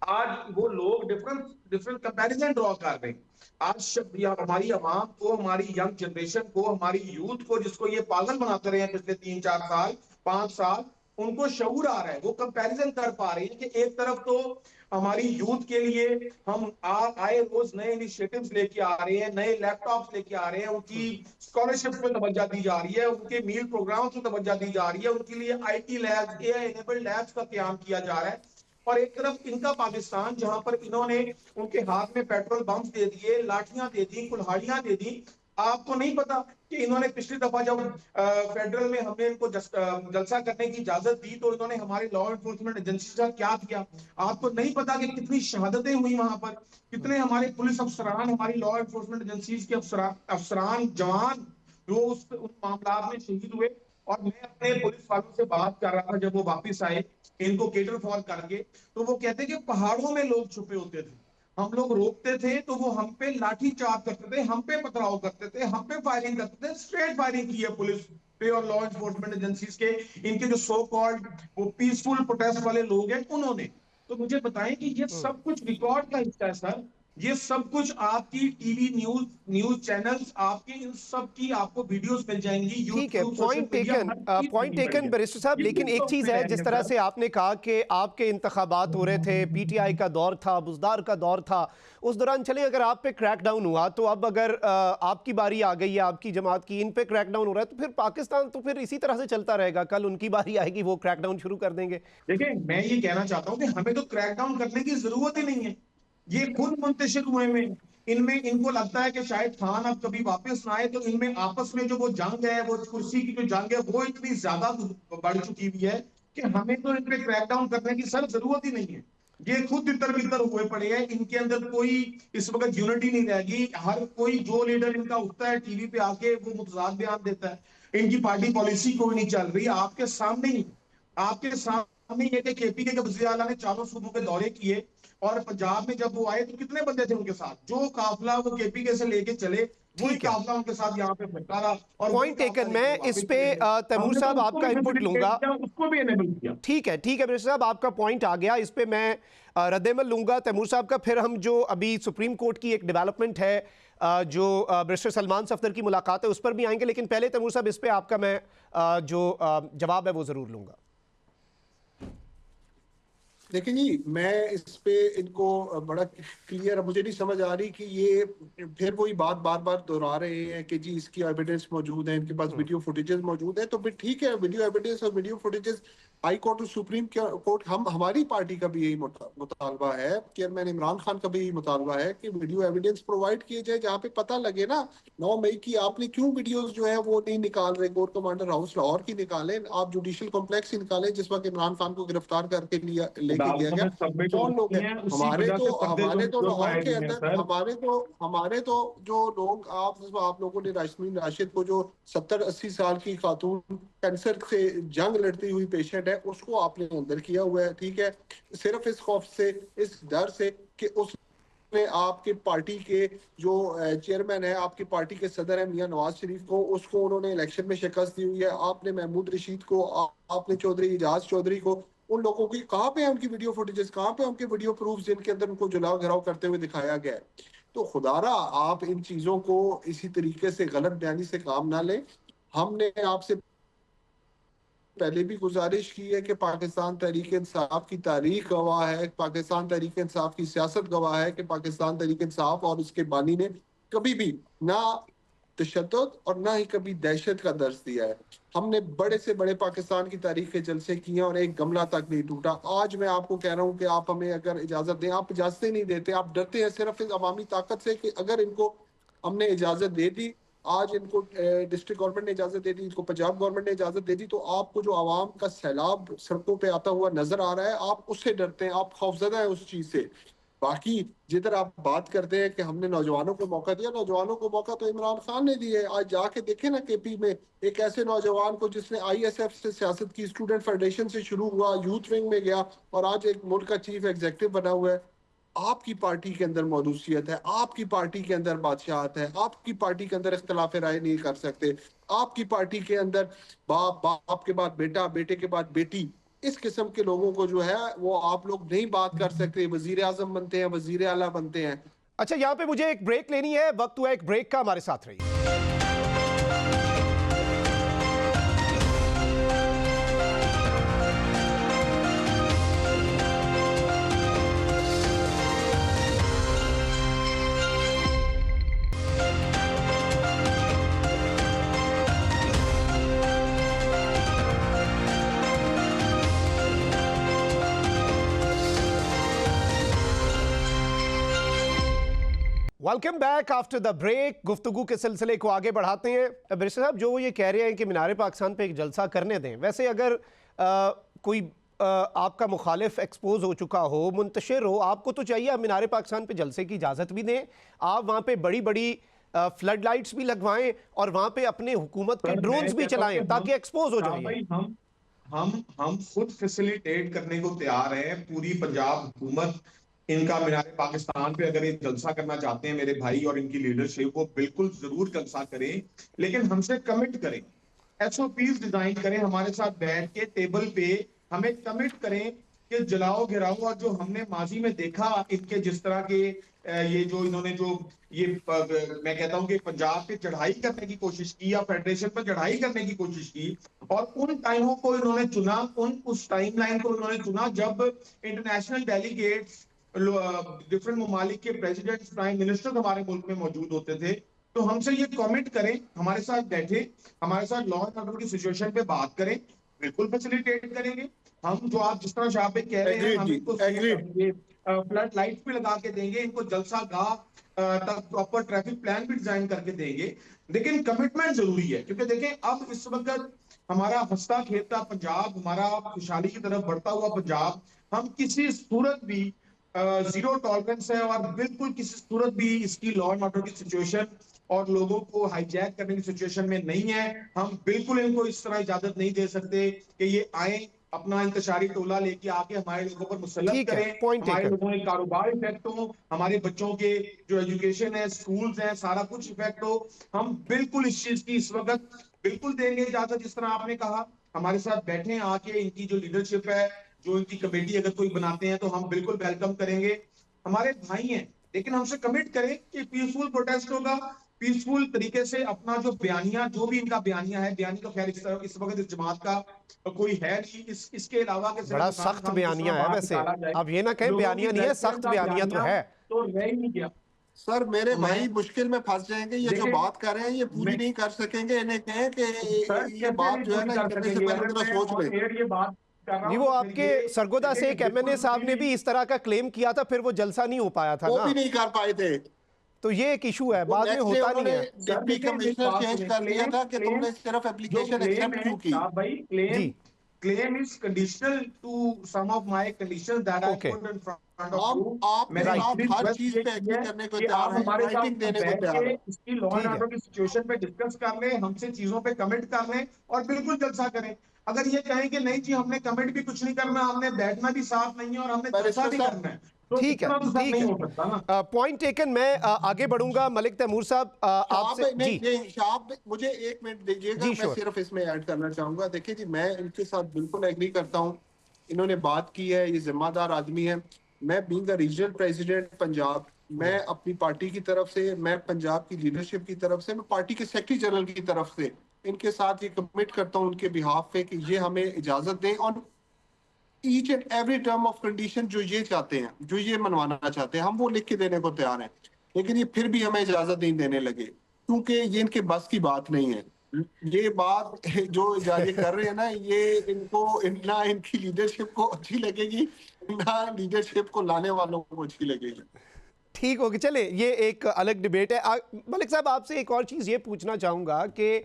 आज वो लोग डिफरेंट डिफरेंट कंपैरिजन ड्रॉ कर रहे हैं। आज हमारी आवाम को, हमारी यंग जनरेशन को, हमारी यूथ को, जिसको ये पागल बनाते रहे हैं पिछले 3-4 साल, 5 साल, उनको शऊर आ रहा है। वो कंपैरिजन कर पा रहे हैं कि एक तरफ तो हमारी यूथ के लिए हम आए रोज नए इनिशिएटिव्स लेके आ रहे हैं, नए लैपटॉप्स लेके आ रहे हैं, उनकी स्कॉलरशिप पे तवज्जो दी जा रही है, उनके मील प्रोग्राम पे तवज्जो दी जा रही है, उनके लिए IT labs, AI enabled labs का क्याम किया जा रहा है। और एक तरफ इनका पाकिस्तान, जहां पर इन्होंने उनके हाथ में पेट्रोल बम्स दे दिए, लाठियां दे दी, कुल्हाड़ियां दे दी। आपको नहीं पता कि इन्होंने पिछली दफा जब फेडरल में हमने इनको जलसा करने की इजाजत दी, तो इन्होंने हमारे लॉ एनफोर्समेंट एजेंसी का क्या किया? आपको नहीं पता कि कितनी शहादतें हुई वहां पर, कितने हमारे पुलिस अफसरान, हमारी लॉ एनफोर्समेंट एजेंसीज के अफसरान, जवान, जो उन मामला में शहीद हुए। और मैं अपने पुलिस वालों से बात कर रहा था जब वो वापिस आए, इनको केटर फॉर करके, तो वो कहते कि पहाड़ों में लोग छुपे होते थे, हम लोग रोकते थे तो वो हम पे लाठी चार्ज करते थे, हम पे पथराव करते थे, हम पे फायरिंग करते थे। स्ट्रेट फायरिंग की है पुलिस पे और लॉ एनफोर्समेंट एजेंसीज के, इनके जो सो कॉल्ड वो पीसफुल प्रोटेस्ट वाले लोग हैं उन्होंने। तो मुझे बताएं कि ये सब कुछ रिकॉर्ड का हिस्सा है सर। ये सब कुछ आपकी टीवी न्यूज चैनल्स, आपके इन सब की आपको वीडियोस मिल जाएंगी, ठीक है, यूट्यूब, सोशल मीडिया, हर चीज पॉइंट मिल टेकन जाएगी। बैरिस्टर साहब। ये लेकिन किस एक वक्त चीज़ पे है, रह जिस गए तरह सर? से आपने कहा कि आपके इंतखाबात हो रहे थे, पीटीआई का दौर था, बुजदार का दौर था, उस दौरान चले अगर आप पे क्रैकडाउन हुआ, तो अब अगर आपकी बारी आ गई है, आपकी जमात की, इन पे क्रैकडाउन हो रहा है, तो फिर पाकिस्तान तो फिर इसी तरह से चलता रहेगा। कल उनकी बारी आएगी, वो क्रैकडाउन शुरू कर देंगे। देखिए, मैं ये कहना चाहता हूं कि हमें तो क्रैकडाउन करने की जरूरत ही नहीं है। ये खुद मुंतशिर हुए में, इनमें इनको लगता है कि शायद खान अब कभी वापस ना आए, तो इनमें आपस में जो वो जंग है, वो कुर्सी की जो जंग है, वो इतनी ज्यादा बढ़ चुकी हुई है कि हमें तो इन पे क्रैकडाउन करने की सर जरूरत ही नहीं है। ये खुद तितर बितर हुए पड़े हैं, इनके अंदर कोई इस वक्त यूनिटी नहीं रहेगी। हर कोई जो लीडर इनका उठता है टीवी पे आके वो मुतजाद बयान देता है, इनकी पार्टी पॉलिसी कोई नहीं चल रही। आपके सामने ही, आपके सामने नहीं है कि केपी के वज़ीर आला ने चारों सूबों के दौरे किए और पंजाब में जब वो आए तो कितने बंदे थे उनके साथ, जो काफिला वो केपी के से लेके चले वही ठीक है, काफिला उनके साथ यहाँ पे भटका रहा और वही पॉइंट काफिला टेकन। लेके मैं वापस इस पे चले गए। तैमूर हमने तो साहब उसको आपका भी इनपुट फैसिलिटेट लूंगा। किया, उसको भी एनेबल किया। ठीक है मिनिस्टर साहब, आपका पॉइंट आ गया, इस पे मैं रद्देमल लूंगा तैमूर साहब का। फिर हम जो अभी सुप्रीम कोर्ट की एक डेवलपमेंट है, जो बैरिस्टर सलमान सफदर की मुलाकात है, उस पर भी आएंगे, लेकिन पहले तैमूर साहब इस पे आपका मैं जो जवाब है वो जरूर लूंगा। देखिए जी, मैं इस पे इनको बड़ा क्लियर, मुझे नहीं समझ आ रही कि ये फिर वही बात बार बार दोहरा रहे हैं कि जी इसकी एविडेंस मौजूद है, इनके पास वीडियो फुटेजेस मौजूद है। तो फिर ठीक है, वीडियो एविडेंस और वीडियो फुटेजेस हाई कोर्ट और सुप्रीम कोर्ट, हमारी पार्टी का भी यही मुतालबा है, चेयरमैन इमरान खान का भी यही मुतालबा है कि वीडियो एविडेंस प्रोवाइड किए जाए, जहाँ पे पता लगे ना 9 मई की आपने क्यों वीडियोस जो है वो नहीं निकाल रहे, कोर कमांडर हाउस लाहौर की निकालें, आप जुडिशियल कॉम्प्लेक्स ही निकालें जिस वक्त इमरान खान को गिरफ्तार करके लेके गया गया। सबमिट कौन लोग होती हैं? हैं, उसी वजह से पर्दे जो लाहौर पाए के गए हैं अंदर, सर। हमारे तो जो लोग, आप लोगों ने राशमीन राशिद को, जो 70-80 साल की खातून कैंसर से जंग लड़ती हुई पेशेंट है, उसको आपने अंदर किया हुआ है, ठीक है, सिर्फ इस खौफ से, इस डर से कि उसने आपके पार्टी के जो चेयरमैन है, आपकी पार्टी के सदर है मियां नवाज शरीफ को, उसको उन्होंने इलेक्शन में शिकस्त दी हुई है। आपने महमूद रशीद को, आपने चौधरी इजाज चौधरी को, उन लोगों की कहाँ पे है उनकी वीडियो फुटेजेस, कहाँ पे उनके वीडियो प्रूफ जिनके अंदर उनको जलाओ घिराव करते हुए दिखाया गया है। तो खुदारा आप इन चीजों को इसी तरीके से गलत बयानी से काम ना लें। हमने आपसे पहले भी गुजारिश की है कि पाकिस्तान तहरीक इंसाफ की तारीख गवाह है, पाकिस्तान तहरीक इंसाफ की सियासत गवाह है कि पाकिस्तान तहरीक इंसाफ और उसके बानी ने कभी भी ना तशद्दुद और ना ही कभी दहशत का दर्ज दिया है। हमने बड़े से बड़े पाकिस्तान की तारीख के जलसे किए और एक गमला तक नहीं टूटा। आज मैं आपको कह रहा हूं कि आप हमें अगर इजाजत दें, आप इजाजत नहीं देते, आप डरते हैं सिर्फ इस अवामी ताकत से कि अगर इनको हमने इजाजत दे दी, आज इनको डिस्ट्रिक्ट गवर्नमेंट ने इजाजत दे दी, इनको पंजाब गवर्नमेंट ने इजाजत दे दी, तो आपको जो आवाम का सैलाब सड़कों पे आता हुआ नजर आ रहा है, आप उससे डरते हैं, आप खौफजदा है उस चीज से। बाकी जिधर आप बात करते हैं कि हमने नौजवानों को मौका दिया, नौजवानों को मौका तो इमरान खान ने दिया है। आज जाके देखे ना केपी में एक ऐसे नौजवान को जिसने आईएसएफ से सियासत की, स्टूडेंट फेडरेशन से शुरू हुआ, यूथ विंग में गया और आज एक मुल्क का चीफ एग्जीक्यूटिव बना हुआ है। आपकी पार्टी के अंदर मौजूदियत है, आपकी पार्टी के अंदर बादशाहत है, आपकी पार्टी के अंदर इख्तलाफ राय नहीं कर सकते, आपकी पार्टी के अंदर बाप, बाप के बाद बेटा, बेटे के बाद बेटी, इस किस्म के लोगों को जो है वो आप लोग नहीं बात कर सकते। वजीर आजम बनते हैं, वजीर आला बनते हैं। अच्छा, यहाँ पे मुझे एक ब्रेक लेनी है, वक्त हुआ एक ब्रेक का, हमारे साथ रहिए। Welcome back after the break. गुफ्तगू के सिलसिले को आगे बढ़ाते हैं। बैरिस्टर साहब, जो वो ये कह रहे हैं कि मीनार पाकिस्तान पे एक जलसा करने दें, वैसे अगर कोई आपका मुखालिफ एक्सपोज हो चुका हो, मुंतशिर हो, आपको तो चाहिए आप मीनार पाकिस्तान पे जलसे की इजाज़त भी दें, आप वहाँ पे बड़ी बड़ी फ्लड लाइट्स भी लगवाएं और वहाँ पे अपने हुकूमत के ड्रोन्स भी चलाएं ताकि एक्सपोज हो जाए। हम खुद फैसिलिटेट करने को तैयार हैं। पूरी पंजाब हुकूमत इनका मीनार पाकिस्तान पे अगर ये जलसा करना चाहते हैं, मेरे भाई और इनकी लीडरशिप, वो बिल्कुल जरूर जलसा करें, लेकिन हमसे कमिट करें, एसओपीज डिजाइन करें, हमारे साथ बैठ के टेबल पे हमें कमिट करें कि जलाओ घिराओ। और जो हमने माजी में देखा इनके जिस तरह के ये जो इन्होंने जो ये मैं कहता हूं कि पंजाब पे चढ़ाई करने की कोशिश की या फेडरेशन पर चढ़ाई करने की कोशिश की, और उन टाइमों को इन्होंने चुना, उस टाइमलाइन को इन्होंने चुना जब इंटरनेशनल डेलीगेट्स, डिफरेंट ममालिक के प्रेसिडेंट्स, प्राइम मिनिस्टर हमारे मुल्क में मौजूद होते थे। तो हमसे ये कमिट करें, हमारे साथ बैठे, हमारे साथ लॉ एंड ऑर्डर की सिचुएशन पे बात करें, बिल्कुल फैसिलिटेट करेंगे हम। जो आप जिस तरह शाह पे कह रहे हैं, हम इनको फ्लड लाइट्स भी लगा के देंगे, इनको जलसा गाह तक प्रॉपर ट्रैफिक प्लान भी डिजाइन करके देंगे, लेकिन कमिटमेंट जरूरी है। क्योंकि देखें, अब इस वक्त हमारा हंसता खेलता पंजाब, हमारा खुशहाली की तरफ बढ़ता हुआ पंजाब, हम किसी सूरत भी जीरो टॉलरेंस है और बिल्कुल किसी सूरत भी इसकी लॉ एंड ऑर्डर की सिचुएशन और लोगों को हाईजैक करने की सिचुएशन में नहीं है। हम बिल्कुल इनको इस तरह इजाजत नहीं दे सकते कि ये आए अपना इंतशारी टोला लेके आके हमारे लोगों पर मुसल्लत ठीक है, करें, पॉइंट हमारे टेकन। लोगों के कारोबार इफेक्ट हो, हमारे बच्चों के जो एजुकेशन है, स्कूल्स हैं, सारा कुछ इफेक्ट हो। हम बिल्कुल इस चीज की इस वक्त बिल्कुल देंगे इजाजत, जिस तरह आपने कहा हमारे साथ बैठे आके, इनकी जो लीडरशिप है, जो इनकी कमेटी अगर कोई बनाते हैं तो हम बिल्कुल वेलकम करेंगे। हमारे भाई हैं, लेकिन हमसे कमिट करें कि पीसफुल प्रोटेस्ट होगा, पीसफुल तरीके से अपना जो बयानिया, जो भी इनका बयानिया है, बयानी तो खैर इस वक्त इस जमात का कोई है नहीं, इसके अलावा के बड़ा सिर्फ इमरान सख्त खान को जिस तरह बयानिया है बाहर वैसे, निकाला जाए, अब ये ना कहें लोगों की बयानिया नहीं है, वेलफेयर सख्त का बयानिया तो बयानिया है। तो रह ही नहीं गया। सर मेरे तो भाई मैं मुश्किल में फंस जाएंगे, ये जो देखिए, बात कर रहे हैं ये पूरी नहीं कर सकेंगे। इन्हें कहें कि सर ये कैसे बात नहीं जो है पूरी ना कर करने से सकेंगे? पहले अगर जरा मैं सोच ऑन लें। एयर ये बात कर रहा नहीं, हूँ वो तो फिर आपके ये सरगोदा देखें से कि एक एमएनए बिल्कुल साहब ने फ्रीली भी इस तरह का क्लेम किया था, फिर वो जलसा नहीं हो पाया था वो ना, भी नहीं कर पाए थे। तो ये एक इशू है, वो बाद में नेक्स्ट डे होता नहीं उन्होंने है। सर डिप्टी देखिए मेरी कमिश्नर बात चेंज सुने, कर दिया क्लेम था कि क्लेम तुमने सिर्फ जो एप्लीकेशन क्लेम एक्सेप्ट है क्यों की। साहब भाई, जी, claim is conditional to some of my conditions that I okay, put in front of um you. आपके मैंने राइट, साथ आपसे हर रिक्वेस्ट चीज ये पे की एग्री है करने को कि तैयार आप हैं, हमारे राइटिंग साथ देने को बैठ तैयार के हैं। इसकी लॉ एंड ठीक है, ऑर्डर की सिचुएशन पे डिस्कस कर लें, हमसे चीजों पे कमेंट कर लें और बिल्कुल जलसा करें। अगर ये कहें कि नहीं जी हमने कमेंट भी कुछ नहीं करना, हमने बैठना भी साथ नहीं है और हमने जलसा बैरिस्टर भी साहब, करना है, तो इस ठीक है, तरह तो सर ठीक नहीं है, हो सकता ना। Point taken. मैं आगे बढ़ूंगा। मलिक तैमूर साहब, शाब आपसे नहीं जी, नहीं शाब, मुझे एक मिनट दीजिएगा, जी मैं श्योर, सिर्फ इसमें ऐड करना चाहूंगा। देखिए जी, मैं इनके साथ बिल्कुल एग्री करता हूँ। इन्होंने बात की है, ये जिम्मेदार आदमी है। मैं being a regional president Punjab, मैं अपनी पार्टी की तरफ से, मैं पंजाब की लीडरशिप की तरफ से, मैं पार्टी के सेक्रेटरी जनरल की तरफ से इनके साथ ये कमिट करता हूँ उनके बिहाफ पे कि ये हमें इजाजत दें और each and every term of condition जो ये चाहते हैं, जो ये मनवाना चाहते हैं, हम वो लिख के देने को तैयार हैं। लेकिन ये फिर भी हमें इजाजत नहीं देने लगे, क्योंकि ये इनके बस की बात नहीं है। ये बात जो ये कर रहे हैं ना, ये इनको ना इनकी लीडरशिप को अच्छी लगेगी, ना लीडरशिप को लाने वालों को अच्छी लगेगी। ठीक होगी। चले, ये एक अलग डिबेट है। मलिक साहब, आपसे एक और चीज़ ये पूछना चाहूँगा कि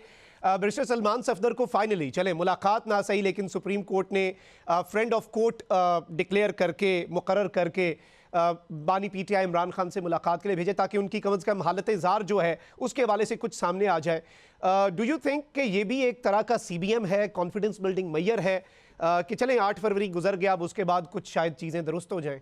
बैरिस्टर सलमान सफदर को फाइनली, चले मुलाकात ना सही, लेकिन सुप्रीम कोर्ट ने फ्रेंड ऑफ कोर्ट डिक्लेयर करके, मुकर्रर करके बानी पीटीआई इमरान खान से मुलाकात के लिए भेजे, ताकि उनकी कम अज़ कम हालत ज़ार जो है उसके हवाले से कुछ सामने आ जाए। डू यू थिंक कि ये भी एक तरह का CBM है, कॉन्फिडेंस बिल्डिंग मैयर है, कि चलें 8 फरवरी गुजर गया, अब उसके बाद कुछ शायद चीज़ें दुरुस्त हो जाएं?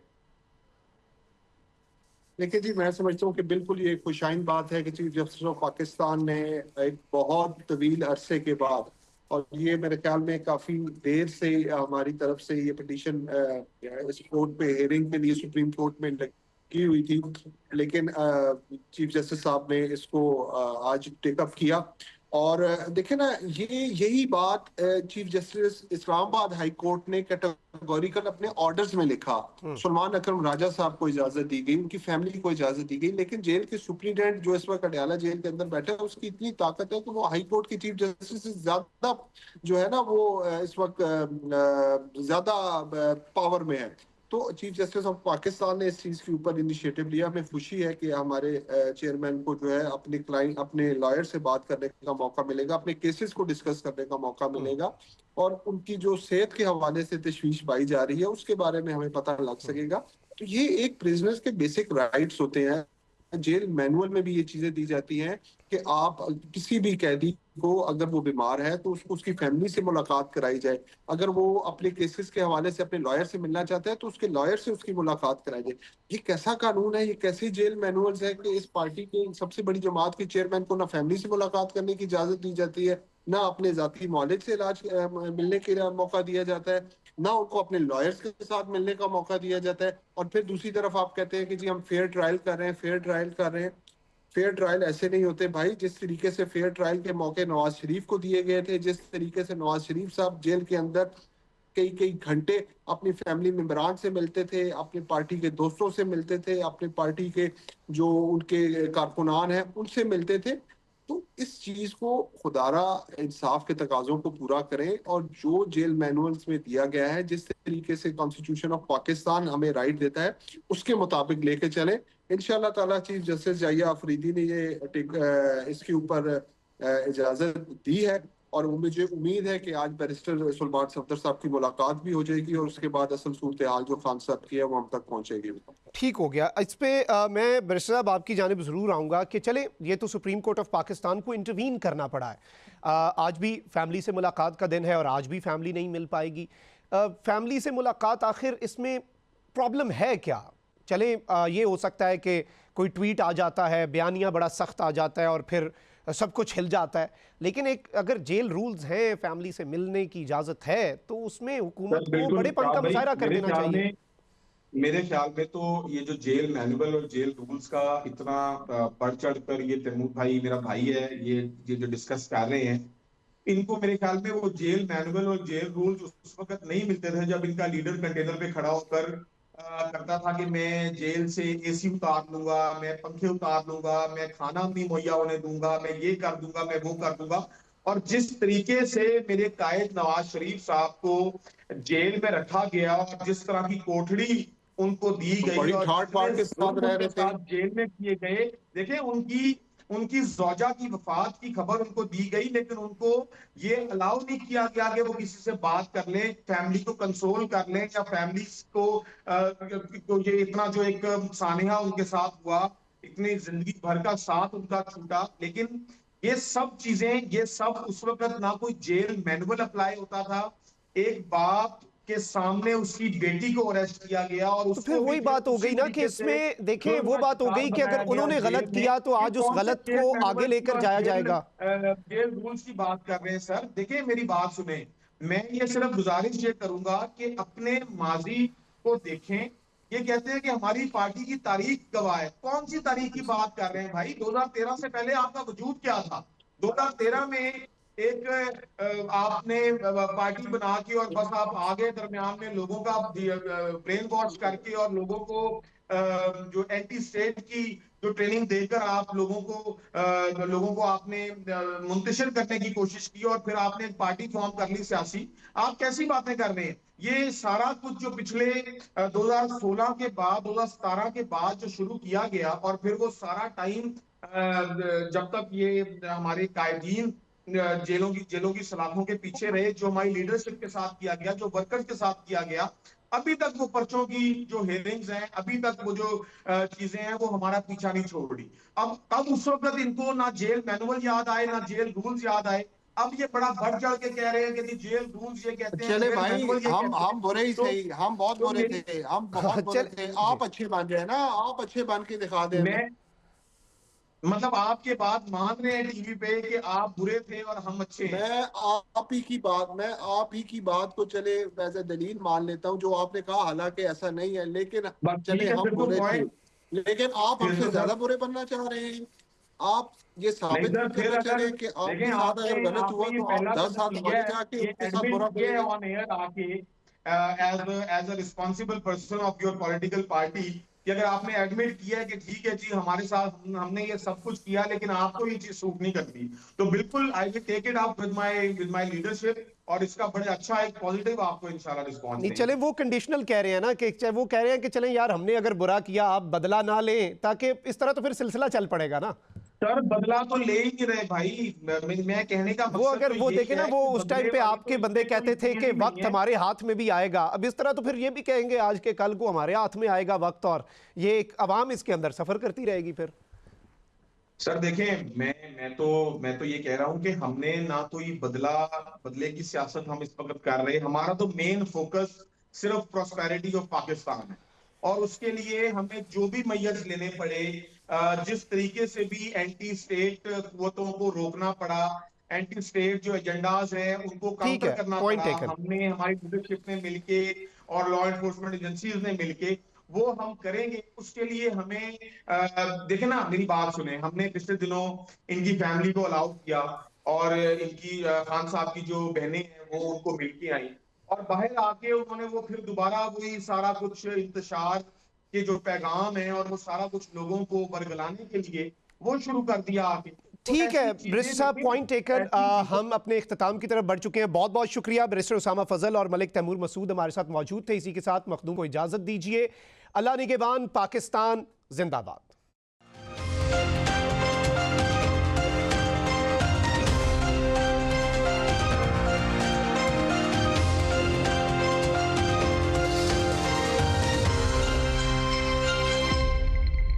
देखिए जी, मैं समझता हूँ कि बिल्कुल ये खुशाइन बात है कि चीफ जस्टिस ऑफ पाकिस्तान ने एक बहुत तवील अरसे के बाद, और ये मेरे ख्याल में काफी देर से हमारी तरफ से ये पिटीशन इस कोर्ट पे हेयरिंग के लिए सुप्रीम कोर्ट में लगी हुई थी, लेकिन चीफ जस्टिस साहब ने इसको आज टेकअप किया। और देखिए ना, ये यही बात chief justice Islamabad high court ने कैटेगोरिकल अपने ऑर्डर्स में लिखा। सलमान अकरम राजा साहब को इजाजत दी गई, उनकी फैमिली को इजाजत दी गई, लेकिन जेल के सुप्रीडेंट जो इस वक्त अडयाला जेल के अंदर बैठे हैं, उसकी इतनी ताकत है कि वो हाई कोर्ट के चीफ जस्टिस से ज्यादा जो है ना, वो इस वक्त ज्यादा पावर में है। तो चीफ जस्टिस ऑफ पाकिस्तान ने इस चीज के ऊपर इनिशिएटिव लिया। हमें खुशी है कि हमारे चेयरमैन को जो है अपने क्लाइंट, अपने लॉयर से बात करने का मौका मिलेगा, अपने केसेस को डिस्कस करने का मौका मिलेगा, और उनकी जो सेहत के हवाले से तशवीश पाई जा रही है उसके बारे में हमें पता लग सकेगा। तो ये एक प्रिजनर्स के बेसिक राइट्स होते हैं। जेल मैनुअल में भी ये चीजें दी जाती हैं कि आप किसी भी कैदी को, अगर वो बीमार है तो उसको उसकी फैमिली से मुलाकात कराई जाए, अगर वो अपने केसेस के हवाले से अपने लॉयर से मिलना चाहता है तो उसके लॉयर से उसकी मुलाकात कराई जाए। ये कैसा कानून है, ये कैसी जेल मैनुअल्स है कि इस पार्टी के सबसे बड़ी जमात के चेयरमैन को ना फैमिली से मुलाकात करने की इजाजत दी जाती है, ना अपने जाती मौलिक से इलाज मिलने के मौका दिया जाता है, ना उनको अपने लॉयर्स के साथ मिलने का मौका दिया जाता है। और फिर दूसरी तरफ आप कहते हैं कि जी हम फेयर ट्रायल कर रहे हैं, फेयर ट्रायल कर रहे हैं। फेयर ट्रायल ऐसे नहीं होते भाई। जिस तरीके से फेयर ट्रायल के मौके नवाज शरीफ को दिए गए थे, जिस तरीके से नवाज शरीफ साहब जेल के अंदर कई कई घंटे अपनी फैमिली मेंबरान से मिलते थे, अपनी पार्टी के दोस्तों से मिलते थे, अपनी पार्टी के जो उनके कारकुनान हैं उनसे मिलते थे, तो इस चीज को खुदारा इंसाफ के तकाजों को पूरा करें और जो जेल मैनुअल्स में दिया गया है, जिस तरीके से कॉन्स्टिट्यूशन ऑफ पाकिस्तान हमें राइट देता है, उसके मुताबिक लेके चलें। इंशाल्लाह ताला चीफ जस्टिस जाहिया अफरीदी ने ये इसके ऊपर इजाजत दी है, और मुझे उम्मीद है कि आज बैरिस्टर सलमान सफदर साहब की मुलाकात भी हो जाएगी और उसके बाद असल सूरत हाल जो खान साहब की है वो हम तक पहुंचेगी। ठीक हो गया। इस पे मैं बैरिस्टर साहब आपकी जानिब ज़रूर आऊँगा कि चले, ये तो सुप्रीम कोर्ट ऑफ पाकिस्तान को इंटरवीन करना पड़ा है। आज भी फैमिली से मुलाकात का दिन है और आज भी फैमिली नहीं मिल पाएगी। फैमिली से मुलाकात, आखिर इसमें प्रॉब्लम है क्या? चलें, ये हो सकता है कि कोई ट्वीट आ जाता है, बयानिया बड़ा सख्त आ जाता है और फिर सब कुछ हिल जाता है, लेकिन एक अगर जेल रूल्स हैं, फैमिली से मिलने की इजाज़त है, तो उसमें हुकूमत को बड़ेपन का मुजाहरा कर देना चाहिए। मेरे ख्याल में तो ये जो जेल मैनुअल और जेल रूल्स का इतना बढ़ चढ़ कर ये तैमूर भाई, मेरा भाई है, ये जो डिस्कस कर रहे हैं, इनको मेरे ख्याल में वो जेल मैनुअल और जेल रूल्स उस वक्त नहीं मिलते थे जब इनका लीडर कंटेनर पे खड़ा होकर करता था कि मैं जेल से एसी उतार लूंगा, मैं पंखे उतार लूंगा, मैं खाना नहीं मुहैया होने दूंगा, मैं ये कर दूंगा, मैं वो कर दूंगा। और जिस तरीके से मेरे कायद नवाज शरीफ साहब को जेल में रखा गया और जिस तरह की कोठड़ी उनको दी गई बड़ी और ठाट बाट के साथ रह रहे थे। जेल में किए गए, देखिए उनकी उनकी जौजा की वफात की खबर उनको दी गई, लेकिन उनको ये अलाउ नहीं किया गया कि वो किसी से बात कर लें, फैमिली को कंसोल कर लें, या फैमिली को ये इतना जो एक सानिया उनके साथ हुआ, इतनी जिंदगी भर का साथ उनका छूटा। लेकिन ये सब चीजें, ये सब उस वक्त ना कोई जेल मैनुअल अप्लाई होता था, एक बाप के सामने उसकी बेटी को अरेस्ट किया गया और तो फिर उसको भी वही बात हो गई ना कि इसमें देखें, वो बात हो गई कि अगर उन्होंने गलत किया तो आज उस गलत को आगे लेकर जाया जाएगा। जेल रूल्स की बात कर रहे हैं सर, देखिए मेरी बात सुने, मैं ये सिर्फ गुजारिश ये करूंगा कि अपने माजी को देखें। ये कहते हैं कि हमारी पार्टी की तारीख गवाह है, कौन सी तारीख की बात कर रहे हैं भाई? 2013 से पहले आपका वजूद क्या था? 2013 में एक आपने पार्टी बना के और बस आप आगे दरमियान में लोगों का ब्रेन वॉश करके और लोगों को जो एंटी स्टेट की जो ट्रेनिंग देकर आप लोगों को आपने मुंतशिर करने की कोशिश की और फिर आपने एक पार्टी फॉर्म कर ली सियासी। आप कैसी बातें कर रहे हैं? ये सारा कुछ जो पिछले 2016 के बाद 2017 के बाद जो शुरू किया गया और फिर वो सारा टाइम जब तक ये हमारे कायदीन जेलों की सलाखों के पीछे रहे, जो हमारी लीडरशिप के साथ किया गया, जो वर्कर्स के साथ किया गया, अभी तक वो पर्चों की जो हेयरिंग्स हैं, अभी तक वो जो चीजें हैं, वो हमारा पीछा नहीं छोड़ रही। अब उस वक्त इनको ना जेल मैनुअल याद आए, ना जेल रूल्स याद आए। अब ये बड़ा बढ़ चढ़ के कह रहे हैं कि जेल रूल्स ये कहते हैं, चले जेल भाई, मैनुअल ये कहते हैं। हम बुरे ही सही, हम बहुत तो बुरे थे, हम बहुत बुरे थे। आप अच्छे बन जाए ना, आप अच्छे बन के दिखा दें। मैं मतलब आपके बात मान रहे हैं टीवी पे कि आप बुरे थे और हम अच्छे हैं। मैं आप ही की बात को चले वैसे दलील मान लेता हूँ जो आपने कहा, हालांकि ऐसा नहीं है, लेकिन बस चले ठीक है, हम फिर तो बुरे थे, पॉइंट लेकिन आप फिर हमसे तो ज्यादा सर बुरे बनना चाह रहे हैं। आप ये नहीं साबित सर, फिर करना चाह रहे अगर हैं कि देखें, आपके साथ अगर गलत हुआ आपने ये तो आप पहला 10 कदम साल लिया आगे है, जाके ये उसके साथ एडमिट बुरा किया है करेंगे। ऑन एयर आके as a responsible person of your political party, कि अगर आपने एडमिट किया है कि ठीक है जी, हमारे साथ हमने ये सब कुछ किया लेकिन आपको ये चीज सूट नहीं करती, तो बिल्कुल I will take it up with my leadership और इसका बड़े अच्छा एक पॉजिटिव आपको इंशाल्लाह रिस्पॉन्स नहीं, देंगे। चले वो कंडीशनल कह रहे हैं ना, कि चाहे वो कह रहे हैं कि चलें यार, हमने अगर बुरा किया आप बदला ना लें, ताकि इस तरह तो फिर सिलसिला चल पड़ेगा ना। सर बदला तो ले ही नहीं रहे भाई, मैं कहने का वो मकसद अगर तो वो यही देखे ना, है वो कि उस बदले टाइम पे वाली आपके तो बंदे इसमें कहते कोई थे चीज कि ही वक्त नहीं है। हमारे हाथ में भी आएगा। अब इस तरह तो फिर ये भी कहेंगे आज के कल को हमारे हाथ में आएगा वक्त, और ये एक अवाम इसके अंदर सफर करती रहेगी फिर। सर देखें, मैं तो ये कह रहा हूं कि हमने ना तो ये बदले की सियासत हम इस वक्त कर रहे हैं। हमारा तो मेन फोकस सिर्फ प्रोस्पेरिटी ऑफ पाकिस्तान है और उसके लिए हमें जो भी मैयत लेने पड़े, जिस तरीके से भी एंटी स्टेट कुव्वतों को रोकना पड़ा, एंटी स्टेट जो एजेंडाज हैं उनको ठीक काउंटर है, करना पॉइंट पड़ा, टेकन। हमने हमारी लीडरशिप ने मिलके और लॉ एनफोर्समेंट एजेंसीज ने मिलके वो हम करेंगे। उसके लिए हमें देखे ना, मेरी बात सुने, हमने पिछले दिनों इनकी फैमिली को अलाउ किया और इनकी खान साहब की जो बहनें हैं वो उनको मिलके आई और बाहर आके उन्होंने वो फिर दोबारा वही सारा कुछ इंतशार के जो पैगाम है और वो सारा कुछ लोगों को बरगलाने के लिए वो शुरू कर दिया आके। तो ठीक है ऐसी बैरिस्टर चीजें साहब, देखें, पॉइंट टेकन। ऐसी चीजें हम अपने इख्तिताम की तरफ बढ़ चुके हैं। बहुत बहुत शुक्रिया। बैरिस्टर उसामा फजल और मलिक तैमूर मसूद हमारे साथ मौजूद थे। इसी के साथ मखदूम को इजाजत दीजिए। अल्लाह निगहबान, पाकिस्तान जिंदाबाद।